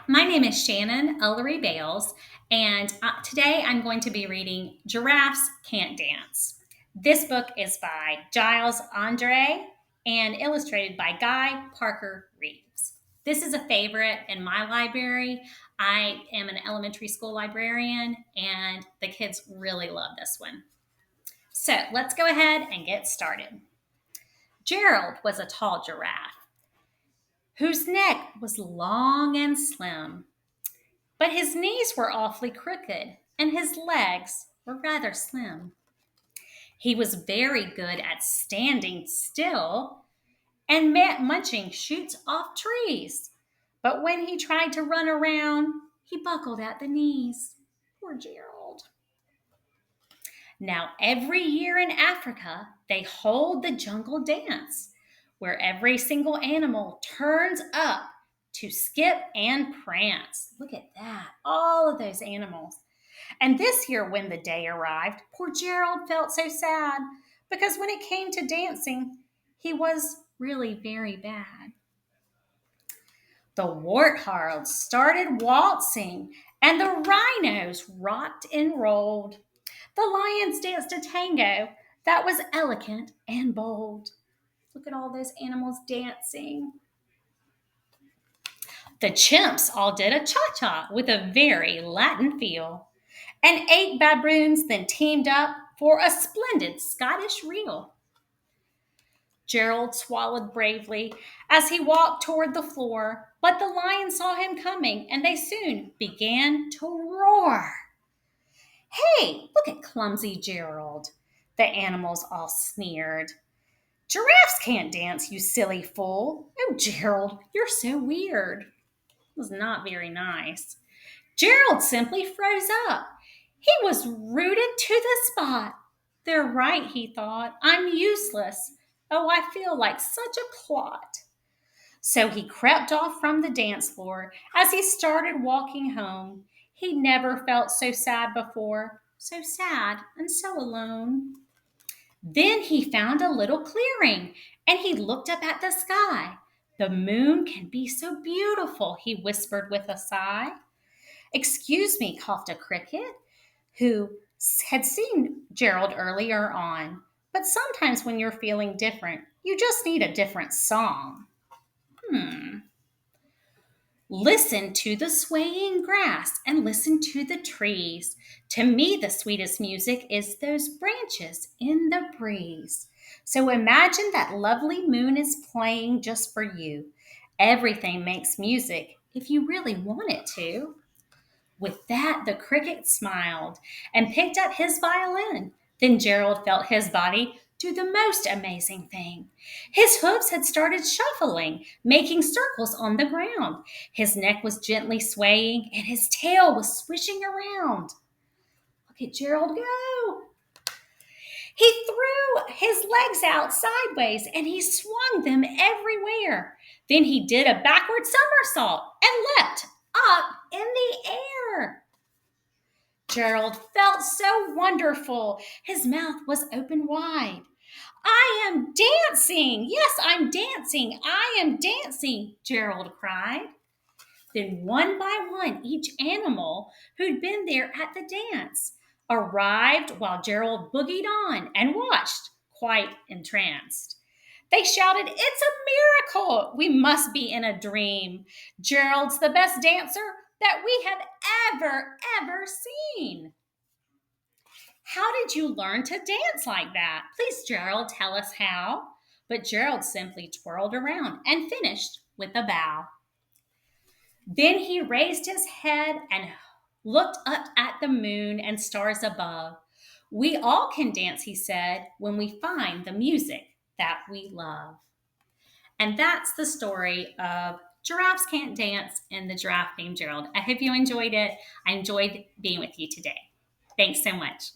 My name is Shannon Ellery Bales, and today I'm going to be reading Giraffes Can't Dance. This book is by Giles Andre and illustrated by Guy Parker Reeves. This is a favorite in my library. I am an elementary school librarian, and the kids really love this one. So let's go ahead and get started. Gerald was a tall giraffe whose neck was long and slim. But his knees were awfully crooked, and his legs were rather slim. He was very good at standing still and munching shoots off trees. But when he tried to run around, he buckled at the knees. Poor Gerald. Now, every year in Africa, they hold the jungle dance, where every single animal turns up to skip and prance. Look at that, all of those animals. And this year, when the day arrived, poor Gerald felt so sad because when it came to dancing, he was really very bad. The warthogs started waltzing, and the rhinos rocked and rolled. The lions danced a tango that was elegant and bold. Look at all those animals dancing. The chimps all did a cha-cha with a very Latin feel. And 8 baboons then teamed up for a splendid Scottish reel. Gerald swallowed bravely as he walked toward the floor, but the lions saw him coming and they soon began to roar. Hey, look at clumsy Gerald, the animals all sneered. Giraffes can't dance, you silly fool. Oh, Gerald, you're so weird. It was not very nice. Gerald simply froze up. He was rooted to the spot. They're right, he thought. I'm useless. Oh, I feel like such a clot. So he crept off from the dance floor. As he started walking home, he never felt so sad before, so sad and so alone. Then he found a little clearing and he looked up at the sky. The moon can be so beautiful, he whispered with a sigh. Excuse me, coughed a cricket who had seen Gerald earlier on. But sometimes when you're feeling different, you just need a different song. Listen to the swaying grass and listen to the trees. To me, the sweetest music is those branches in the breeze. So imagine that lovely moon is playing just for you. Everything makes music if you really want it to. With that, the cricket smiled and picked up his violin. Then Gerald felt his body do the most amazing thing. His hooves had started shuffling, making circles on the ground. His neck was gently swaying, and his tail was swishing around. Look at Gerald go. He threw his legs out sideways and he swung them everywhere. Then he did a backward somersault and leapt up in the air. Gerald felt so wonderful. His mouth was open wide. I am dancing. Yes, I'm dancing. I am dancing, Gerald cried. Then one by one, each animal who'd been there at the dance arrived while Gerald boogied on and watched, quite entranced. They shouted, It's a miracle! We must be in a dream. Gerald's the best dancer that we have ever seen. How did you learn to dance like that? Please, Gerald, tell us how. But Gerald simply twirled around and finished with a bow. Then he raised his head and looked up at the moon and stars above. We all can dance, he said, when we find the music that we love. And that's the story of Giraffes Can't Dance and the giraffe named Gerald. I hope you enjoyed it. I enjoyed being with you today. Thanks so much.